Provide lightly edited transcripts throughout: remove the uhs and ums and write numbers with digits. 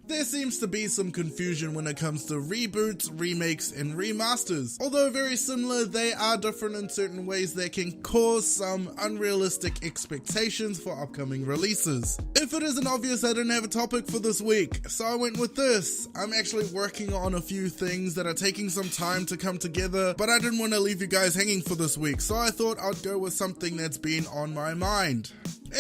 There seems to be some confusion when it comes to reboots, remakes, and remasters. Although very similar, they are different in certain ways that can cause some unrealistic expectations for upcoming releases. If it isn't obvious, I didn't have a topic for this week, so I went with this. I'm actually working on a few things that are taking some time to come together, but I didn't want to leave you guys hanging for this week, so I thought I'd go with something that's been on my mind.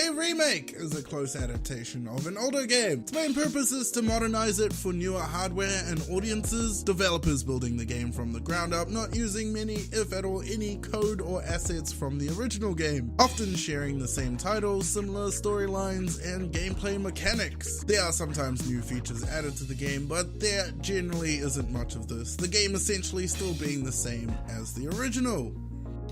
A remake is a close adaptation of an older game. Its main purpose is to modernize it for newer hardware and audiences, developers building the game from the ground up, not using many, if at all any, code or assets from the original game, often sharing the same titles, similar storylines, and gameplay mechanics. There are sometimes new features added to the game, but there generally isn't much of this, the game essentially still being the same as the original.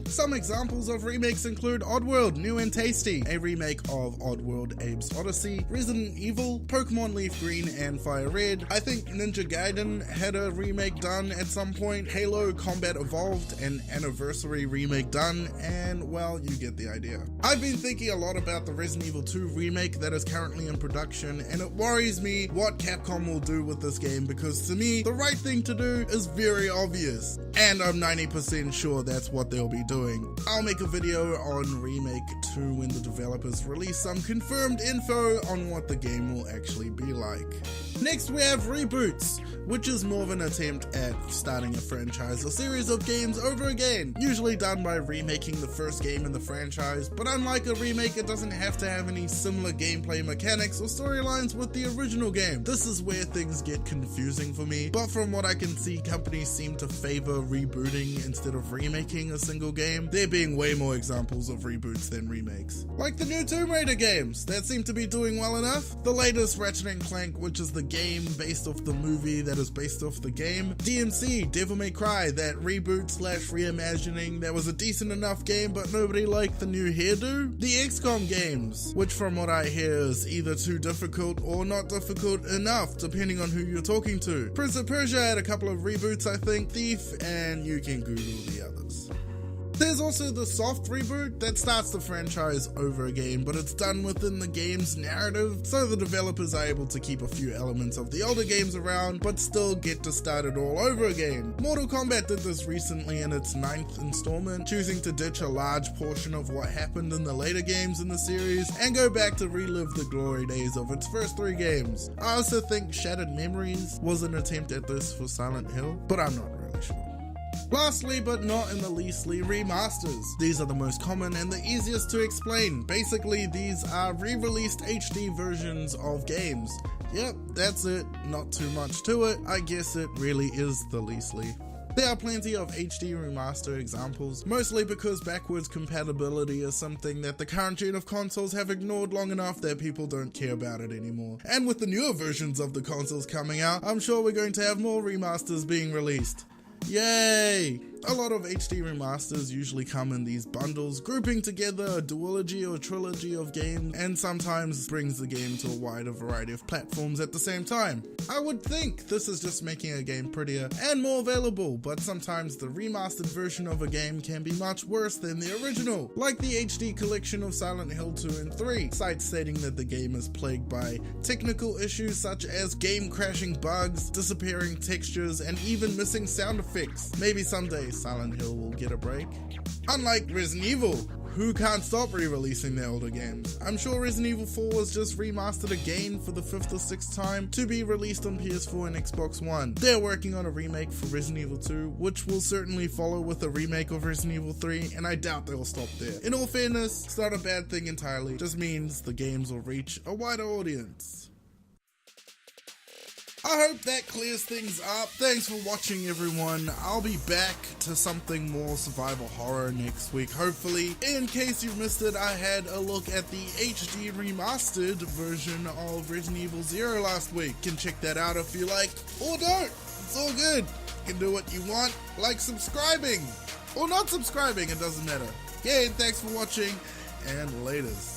Some examples of remakes include Oddworld New and Tasty, a remake of Oddworld Abe's Odyssey, Resident Evil, Pokemon Leaf Green and Fire Red. I think Ninja Gaiden had a remake done at some point, Halo Combat Evolved, an anniversary remake done, and well, you get the idea. I've been thinking a lot about the Resident Evil 2 remake that is currently in production, and it worries me what Capcom will do with this game, because to me, the right thing to do is very obvious, and I'm 90% sure that's what they'll be doing. I'll make a video on Remake 2 when the developers release some confirmed info on what the game will actually be like. Next we have Reboots, which is more of an attempt at starting a franchise or series of games over again, usually done by remaking the first game in the franchise, but unlike a remake, it doesn't have to have any similar gameplay mechanics or storylines with the original game. This is where things get confusing for me, but from what I can see, companies seem to favor rebooting instead of remaking a single game, there being way more examples of reboots than remakes. Like the new Tomb Raider games, that seem to be doing well enough, the latest Ratchet & Clank, which is the game based off the movie that is based off the game, DMC, Devil May Cry, that reboot slash reimagining that was a decent enough game but nobody liked the new hairdo, the XCOM games, which from what I hear is either too difficult or not difficult enough depending on who you're talking to. Prince of Persia had a couple of reboots I think, Thief, and you can Google the others. There's also the soft reboot that starts the franchise over again, but it's done within the game's narrative, so the developers are able to keep a few elements of the older games around, but still get to start it all over again. Mortal Kombat did this recently in its 9th installment, choosing to ditch a large portion of what happened in the later games in the series, and go back to relive the glory days of its first 3 games. I also think Shattered Memories was an attempt at this for Silent Hill, but I'm not really sure. Lastly, but not in the leastly, remasters. These are the most common and the easiest to explain. Basically, these are re-released HD versions of games. Yep, that's it. Not too much to it. I guess it really is the leastly. There are plenty of HD remaster examples, mostly because backwards compatibility is something that the current gen of consoles have ignored long enough that people don't care about it anymore. And with the newer versions of the consoles coming out, I'm sure we're going to have more remasters being released. Yay! A lot of HD remasters usually come in these bundles, grouping together a duology or trilogy of games, and sometimes brings the game to a wider variety of platforms at the same time. I would think this is just making a game prettier and more available, but sometimes the remastered version of a game can be much worse than the original, like the HD collection of Silent Hill 2 and 3, sites stating that the game is plagued by technical issues such as game crashing bugs, disappearing textures, and even missing sound effects. Maybe someday Silent Hill will get a break. Unlike Resident Evil, who can't stop re-releasing their older games. I'm sure Resident Evil 4 was just remastered again for the 5th or 6th time to be released on PS4 and Xbox One. They're working on a remake for Resident Evil 2, which will certainly follow with a remake of Resident Evil 3, and I doubt they'll stop there. In all fairness, it's not a bad thing entirely, just means the games will reach a wider audience. I hope that clears things up. Thanks for watching, everyone. I'll be back to something more survival horror next week, hopefully. In case you missed it, I had a look at the HD remastered version of Resident Evil 0 last week. You can check that out if you like, or don't. It's all good. You can do what you want, like subscribing, or not subscribing, it doesn't matter. Yeah, and thanks for watching, and laters.